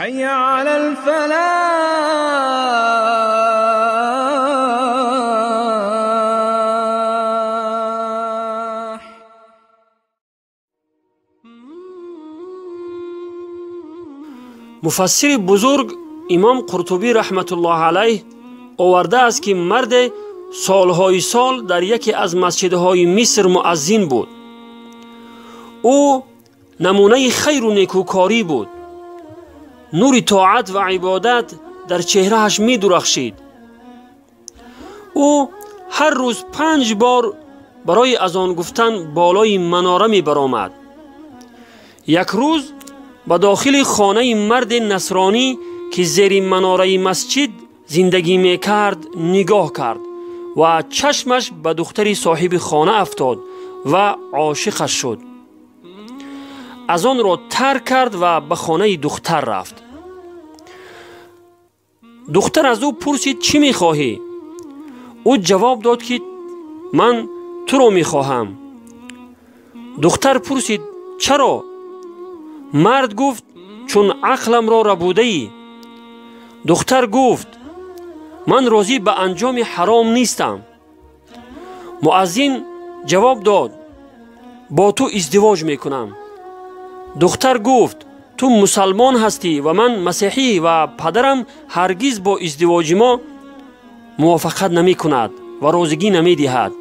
حي على الفلاح. مفسر بزرگ امام قرطبی رحمت الله علیه آورده است که مرد سالهای سال در یکی از مسجدهای مصر مؤذن بود. او نمونه خیر و نیکوکاری بود. نور طاعت و عبادت در چهرهش می درخشید. او هر روز 5 بار برای اذان گفتن بالای مناره می برآمد. یک روز به داخل خانه مرد نصرانی که زیر مناره مسجد زندگی می کرد نگاه کرد و چشمش به دختری صاحب خانه افتاد و عاشقش شد. از آن را ترک کرد و به خانه دختر رفت. دختر از او پرسید چی می خواهی؟ او جواب داد که من تو را می خواهم. دختر پرسید چرا؟ مرد گفت چون عقلم را ربوده ای. دختر گفت من راضی به انجام حرام نیستم. مؤذن جواب داد با تو ازدواج می کنم. دختر گفت تو مسلمان هستی و من مسیحی و پدرم هرگز با ازدواج ما موافقت نمی کند و رازگی نمی دهد.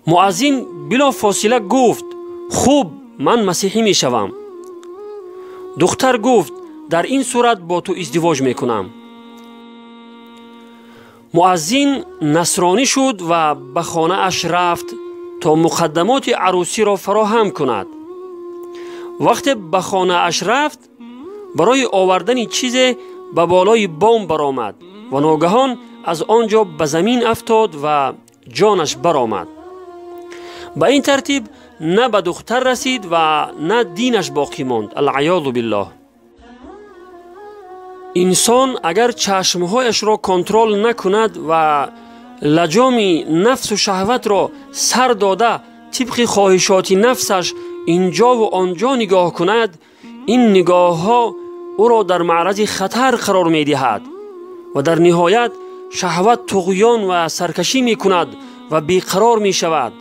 مؤذن بلا فاصله گفت خوب من مسیحی می شوم. دختر گفت در این صورت با تو ازدواج می کنم. مؤذن نصرانی شد و به خانه اش رفت تا مقدمات عروسی را فراهم کند. وقتی به خانه اش رفت برای آوردن چیز به بالای بام برآمد و ناگهان از آنجا به زمین افتاد و جانش برآمد. به این ترتیب نه به دختر رسید و نه دینش باقی ماند. العیاذ بالله. انسان اگر چشمهایش را کنترل نکند و لجام نفس و شهوت را سر داده طبق خواهشات نفسش اینجا و آنجا نگاه کند، این نگاه ها او را در معرض خطر قرار می دهد و در نهایت شهوت طغیان و سرکشی می کند و بیقرار می شود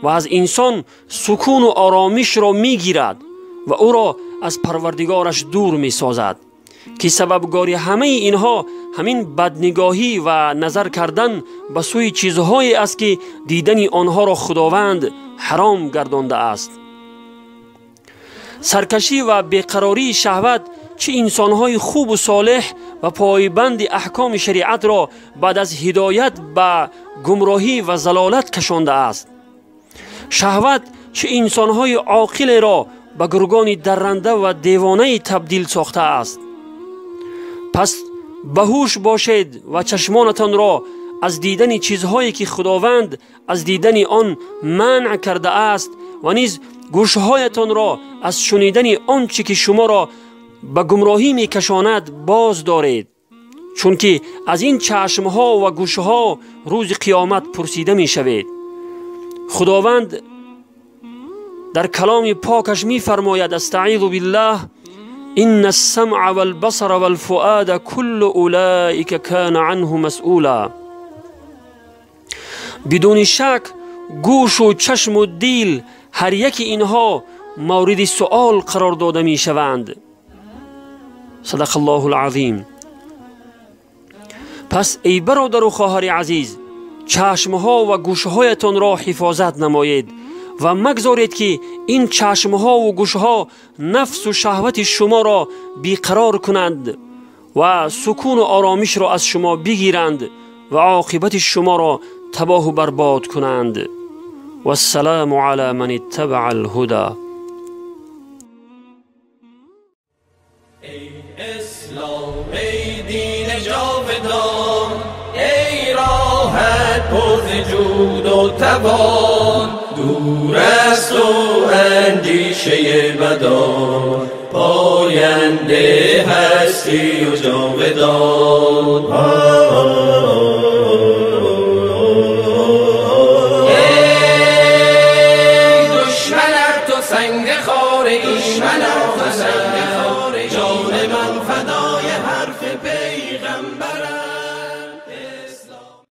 و از انسان سکون و آرامش را می گیرد و او را از پروردگارش دور می سازد که سببگاری همه اینها همین بدنگاهی و نظر کردن به سوی چیزهایی است که دیدن آنها را خداوند حرام گردانده است. سرکشی و بیقراری شهوت چه انسانهای خوب و صالح و پایبند احکام شریعت را بعد از هدایت به گمراهی و ضلالت کشانده است. شهوت چه انسانهای عاقل را به گرگان درنده و دیوانه تبدیل ساخته است. پس بهوش باشید و چشمانتان را از دیدن چیزهایی که خداوند از دیدن آن منع کرده است و نیز گوشهایتان را از شنیدن آنچه که شما را به گمراهی می کشاند باز دارید، چون که از این چشمها و گوشها روز قیامت پرسیده می شوید. خداوند در کلام پاکش می فرماید استعیذ بالله ان السمع والبصر والفؤاد كل اولئک کان عنه مسئولا. بدون شک گوش و چشم و دل هر یک اینها مورد سؤال قرار داده می شوند. صدق الله العظیم. پس ای برادر و خواهر عزیز، چشمها و گوشهایتان را حفاظت نمایید و مگذارید که این چشمها و گوشها نفس و شهوت شما را بیقرار کنند و سکون و آرامش را از شما بگیرند و عاقبت شما را تباه و برباد کنند. و السلام علی من اتبع الهدى. ای اسلام، ای دین جاودان، ای راحت پر جود و توان، دور است و اندیشه بدان، پاینده هستی و جاودان. ای دشمنت تو سنگ خاره، دشمنت تو سنگ خاره، جان من فدا